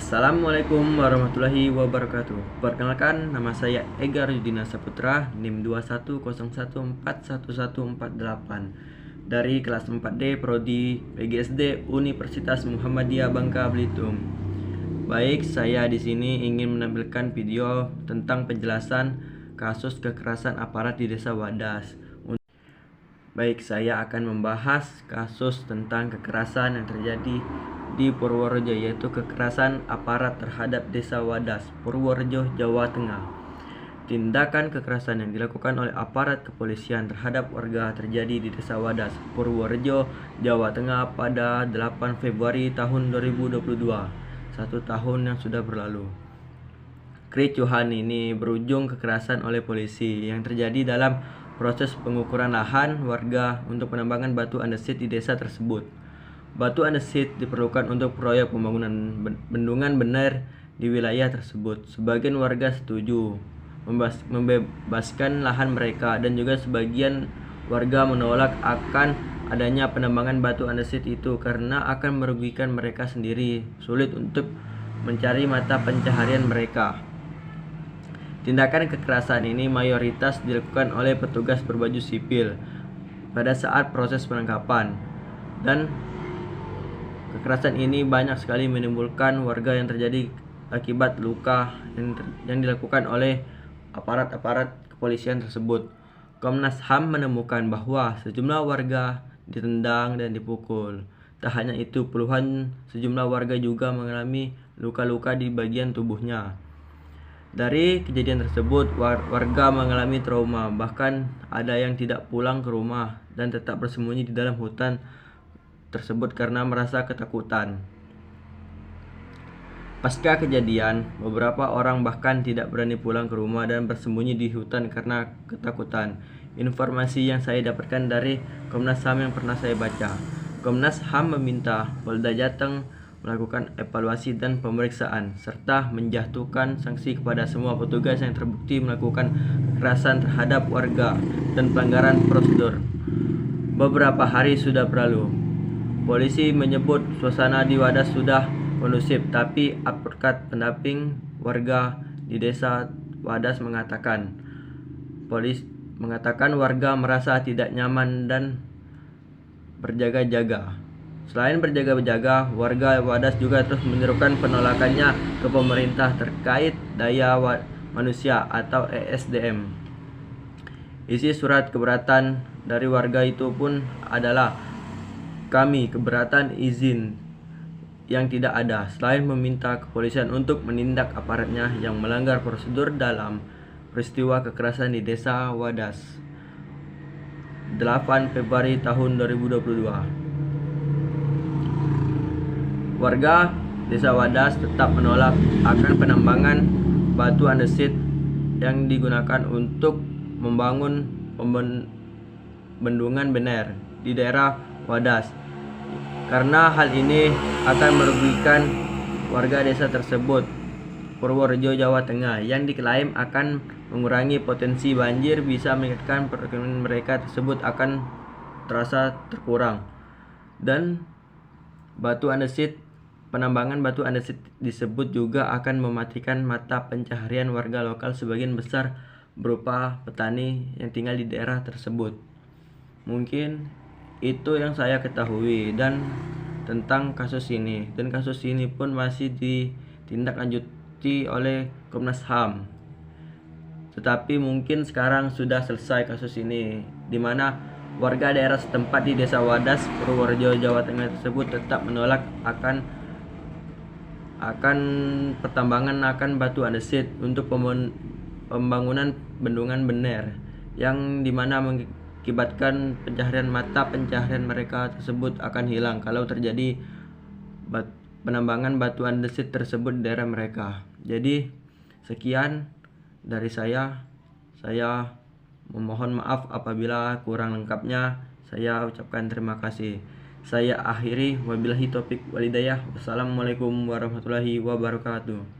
Assalamualaikum warahmatullahi wabarakatuh. Perkenalkan, nama saya Ega Rudina Saputra, NIM 2101411148 dari kelas 4D Prodi PGSD Universitas Muhammadiyah Bangka Belitung. Baik, saya di sini ingin menampilkan video tentang penjelasan kasus kekerasan aparat di Desa Wadas. Baik, saya akan membahas kasus tentang kekerasan yang terjadi di Purworejo, yaitu kekerasan aparat terhadap Desa Wadas, Purworejo, Jawa Tengah. Tindakan kekerasan yang dilakukan oleh aparat kepolisian terhadap warga terjadi di Desa Wadas, Purworejo, Jawa Tengah pada 8 Februari tahun 2022, 1 tahun yang sudah berlalu. Kericuhan ini berujung kekerasan oleh polisi yang terjadi dalam proses pengukuran lahan warga untuk penambangan batu andesit di desa tersebut. Batu andesit diperlukan untuk proyek pembangunan bendungan bener di wilayah tersebut. Sebagian warga setuju membebaskan lahan mereka dan juga sebagian warga menolak akan adanya penambangan batu andesit itu karena akan merugikan mereka sendiri, sulit untuk mencari mata pencaharian mereka. Tindakan kekerasan ini mayoritas dilakukan oleh petugas berbaju sipil pada saat proses penangkapan, dan kekerasan ini banyak sekali menimbulkan warga yang terjadi akibat luka yang dilakukan oleh aparat kepolisian tersebut. Komnas HAM menemukan bahwa sejumlah warga ditendang dan dipukul. Tak hanya itu, sejumlah warga juga mengalami luka-luka di bagian tubuhnya. Dari kejadian tersebut, warga mengalami trauma, bahkan ada yang tidak pulang ke rumah dan tetap bersembunyi di dalam hutan tersebut karena merasa ketakutan. Pasca kejadian, beberapa orang bahkan tidak berani pulang ke rumah dan bersembunyi di hutan karena ketakutan. Informasi yang saya dapatkan dari Komnas HAM yang pernah saya baca. Komnas HAM meminta Polda Jateng melakukan evaluasi dan pemeriksaan serta menjatuhkan sanksi kepada semua petugas yang terbukti melakukan kekerasan terhadap warga dan pelanggaran prosedur. Beberapa hari sudah berlalu. Polisi menyebut suasana di Wadas sudah kondusif, tapi advokat pendamping warga di Desa Wadas mengatakan warga merasa tidak nyaman dan berjaga-jaga. Selain berjaga-jaga, warga Wadas juga terus menyerukan penolakannya ke pemerintah terkait daya manusia atau ESDM. Isi surat keberatan dari warga itu pun adalah, kami keberatan izin yang tidak ada, selain meminta kepolisian untuk menindak aparatnya yang melanggar prosedur dalam peristiwa kekerasan di Desa Wadas 8 Februari tahun 2022. Warga Desa Wadas tetap menolak akan penambangan batu andesit yang digunakan untuk membangun bendungan bener di daerah Wadas, karena hal ini akan merugikan warga desa tersebut, Purworejo, Jawa Tengah, yang diklaim akan mengurangi potensi banjir, bisa meningkatkan perekonomian mereka tersebut akan terasa terkurang. Dan penambangan batu andesit disebut juga akan mematikan mata pencaharian warga lokal sebagian besar berupa petani yang tinggal di daerah tersebut. Mungkin itu yang saya ketahui dan tentang kasus ini, dan kasus ini pun masih ditindaklanjuti oleh Komnas HAM. Tetapi mungkin sekarang sudah selesai kasus ini, di mana warga daerah setempat di Desa Wadas, Purworejo, Jawa Tengah tersebut tetap menolak akan pertambangan batu andesit untuk pembangunan bendungan bener, yang dimana mengakibatkan pencaharian mereka tersebut akan hilang kalau terjadi penambangan batu andesit tersebut di daerah mereka. Jadi sekian dari saya memohon maaf apabila kurang lengkapnya. Saya ucapkan terima kasih. Saya akhiri, wabillahi taufik walhidayah. Wassalamualaikum warahmatullahi wabarakatuh.